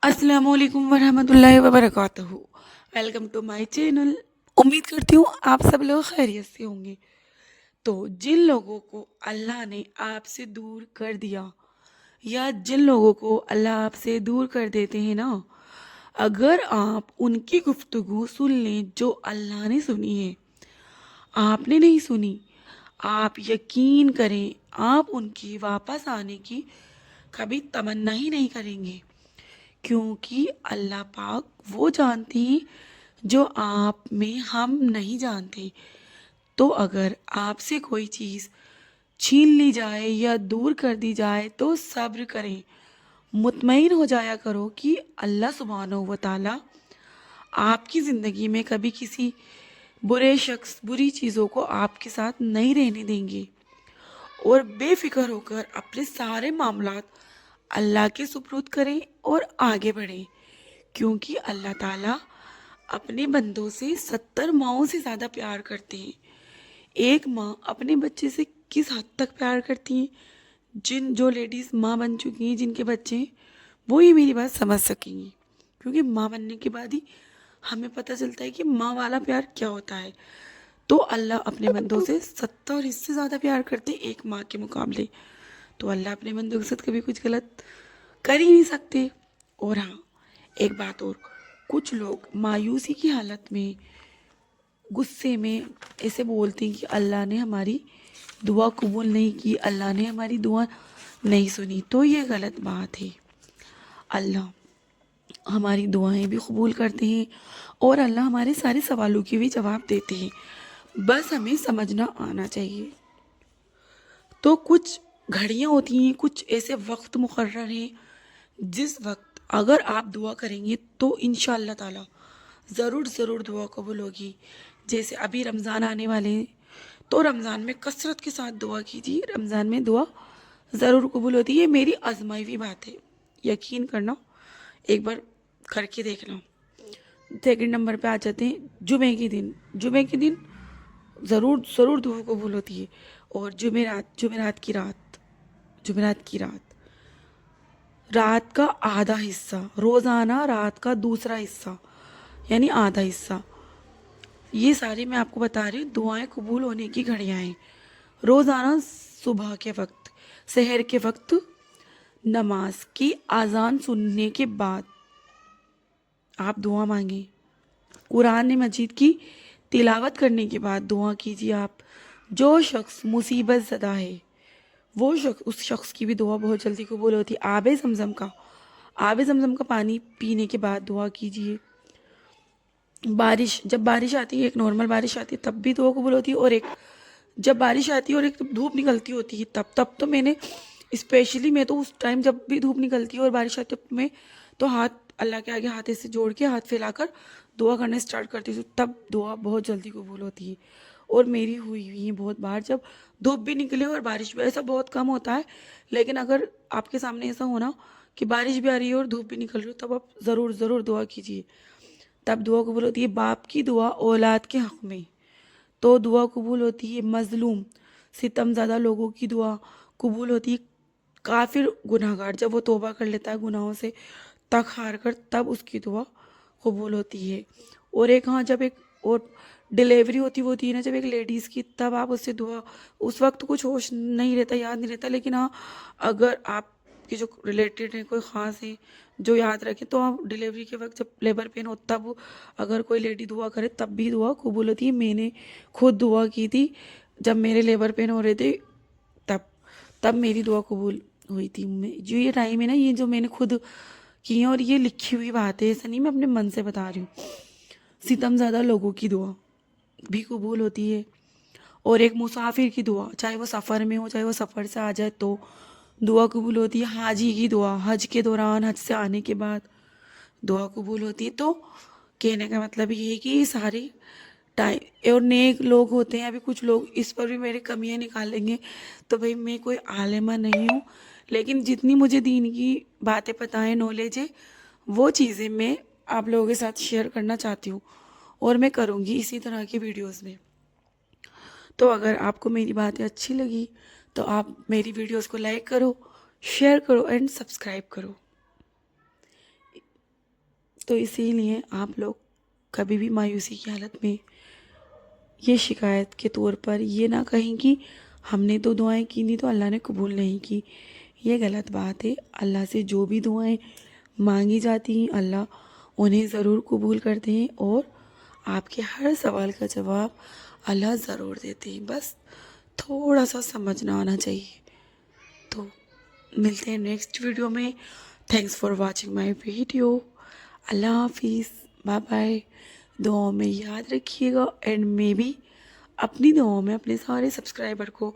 अस्सलाम वालेकुम वरहमतुल्लाहि वबरकातुहू। Welcome to my channel. उम्मीद करती हूँ आप सब लोग खैरियत से होंगे। तो जिन लोगों को अल्लाह ने आपसे दूर कर दिया या जिन लोगों को अल्लाह आपसे दूर कर देते हैं ना, अगर आप उनकी गुफ्तगू सुन लें जो अल्लाह ने सुनी है, आपने नहीं सुनी, आप यकीन करें आप उनकी वापस आने की कभी तमन्ना ही नहीं करेंगे, क्योंकि अल्लाह पाक वो जानती हैं जो आप में हम नहीं जानते। तो अगर आपसे कोई चीज़ छीन ली जाए या दूर कर दी जाए तो सब्र करें, मुतमईन हो जाया करो कि अल्लाह सुब्हानहू व तआला आपकी ज़िंदगी में कभी किसी बुरे शख्स बुरी चीज़ों को आपके साथ नहीं रहने देंगे। और बेफिक्र होकर अपने सारे मामलात अल्लाह के सुपुर्द करें और आगे बढ़ें, क्योंकि अल्लाह ताला अपने बंदों से 70 माओं से ज़्यादा प्यार करते हैं। एक माँ अपने बच्चे से किस हद तक प्यार करती है, जिन जो लेडीज़ माँ बन चुकी हैं जिनके बच्चे हैं, वो ही मेरी बात समझ सकेंगी, क्योंकि माँ बनने के बाद ही हमें पता चलता है कि माँ वाला प्यार क्या होता है। तो अल्लाह अपने बंदों से 70 इससे ज़्यादा प्यार करते हैं एक माँ के मुकाबले। तो अल्लाह अपने बंदों के साथ कभी कुछ गलत कर ही नहीं सकते। और हाँ, एक बात और, कुछ लोग मायूसी की हालत में गुस्से में ऐसे बोलते हैं कि अल्लाह ने हमारी दुआ कबूल नहीं की, अल्लाह ने हमारी दुआ नहीं सुनी। तो ये गलत बात है। अल्लाह हमारी दुआएं भी कबूल करते हैं और अल्लाह हमारे सारे सवालों के भी जवाब देते हैं, बस हमें समझना आना चाहिए। तो कुछ घड़ियाँ होती हैं, कुछ ऐसे वक्त मुकर्रर हैं जिस वक्त अगर आप दुआ करेंगे तो इंशाअल्लाह ताला ज़रूर ज़रूर दुआ कबूल होगी। जैसे अभी रमज़ान आने वाले हैं, तो रमज़ान में कसरत के साथ दुआ कीजिए, रमज़ान में दुआ ज़रूर कबूल होती है। ये मेरी आजमाई हुई बात है, यकीन करना, एक बार करके देखना। सेकंड नंबर पे आ जाते हैं जुमे के दिन। जुमे के दिन ज़रूर ज़रूर दुआ कबूल होती है। और जुमेरात की रात, रात का आधा हिस्सा, रोज़ाना रात का दूसरा हिस्सा, यानी आधा हिस्सा, ये सारी मैं आपको बता रही हूँ दुआएं कबूल होने की घड़ियाँ हैं। रोज़ाना सुबह के वक्त, सहर के वक्त, नमाज की आज़ान सुनने के बाद आप दुआ मांगें। कुरान मजीद की तिलावत करने के बाद दुआ कीजिए आप। जो शख्स मुसीबत ज़दा है वो शख्स, उस शख्स की भी दुआ बहुत जल्दी कबूल होती है। आबे ज़मज़म का पानी पीने के बाद दुआ कीजिए। बारिश, जब बारिश आती है, एक नॉर्मल बारिश आती है तब भी दुआ कबूल होती है, और एक जब बारिश आती है और एक धूप निकलती होती है तब तो मैंने स्पेशली, मैं तो उस टाइम जब भी धूप निकलती है और बारिश आती है मैं तो हाथ अल्लाह के आगे हाथ ऐसे जोड़ के हाथ फैलाकर दुआ करना स्टार्ट करती हूँ, तब दुआ बहुत जल्दी कबूल होती है। और मेरी हुई हुई है बहुत बार, जब धूप भी निकले और बारिश भी, ऐसा बहुत कम होता है, लेकिन अगर आपके सामने ऐसा होना कि बारिश भी आ रही है और धूप भी निकल रही हो, तब आप ज़रूर ज़रूर दुआ कीजिए, तब दुआ कबूल होती है। बाप की दुआ औलाद के हक़ में तो दुआ कबूल होती है। मज़लूम सितमज़दा लोगों की दुआ कबूल होती है। काफिर गुनहगार जब वो तौबा कर लेता है गुनाहों से तक हार कर, तब उसकी दुआ कबूल होती है। और एक, हाँ, जब एक और डिलीवरी होती है ना, जब एक लेडीज़ की, तब आप उससे दुआ, उस वक्त कुछ होश नहीं रहता, याद नहीं रहता, लेकिन हाँ, अगर आपके जो रिलेटेड है, कोई ख़ास है जो याद रखे, तो आप डिलीवरी के वक्त जब लेबर पेन हो तब अगर कोई लेडी दुआ करे तब भी दुआ कबूल होती है। मैंने खुद दुआ की थी जब मेरे लेबर पेन हो रहे थे, तब तब मेरी दुआ कबूल हुई थी। मैं जो ये टाइम है ना, ये जो मैंने खुद की है और ये लिखी हुई बात है, ऐसा नहीं, मैं अपने मन से बता रही हूँ। सितमज़दा लोगों की दुआ भी कबूल होती है। और एक मुसाफिर की दुआ, चाहे वो सफ़र में हो, चाहे वो सफ़र से आ जाए, तो दुआ कबूल होती है। हाजी की दुआ, हज के दौरान, हज से आने के बाद दुआ कबूल होती है। तो कहने का मतलब ये है कि ये सारे टाइम, और नेक लोग होते हैं। अभी कुछ लोग इस पर भी मेरी कमियां निकालेंगे, तो भाई मैं कोई आलिमा नहीं हूँ, लेकिन जितनी मुझे दीन की बातें पता है, नॉलेज है, वो चीज़ें मैं आप लोगों के साथ शेयर करना चाहती हूँ, और मैं करूँगी इसी तरह की वीडियोस में। तो अगर आपको मेरी बातें अच्छी लगी तो आप मेरी वीडियोस को लाइक करो, शेयर करो एंड सब्सक्राइब करो। تو اسی لیے آپ لوگ کبھی بھی مایوسی کی حالت میں یہ شکایت کے طور پر یہ نہ کہیں کہ ہم نے تو دعائیں کی نہیں تو اللہ نے قبول نہیں کی. یہ غلط بات ہے. اللہ سے جو بھی دعائیں مانگی جاتی ہیں اللہ انہیں ضرور قبول کرتے ہیں اور آپ کے ہر سوال کا جواب اللہ ضرور دیتے ہیں. بس تھوڑا سا سمجھنا آنا چاہیے. تو ملتے ہیں نیکسٹ ویڈیو میں. Thanks for watching my video. اللہ حافظ. Bye bye. دعاؤں میں یاد رکھیے گا اینڈ میں بھی اپنی دعاؤں میں اپنے سارے سبسکرائبر کو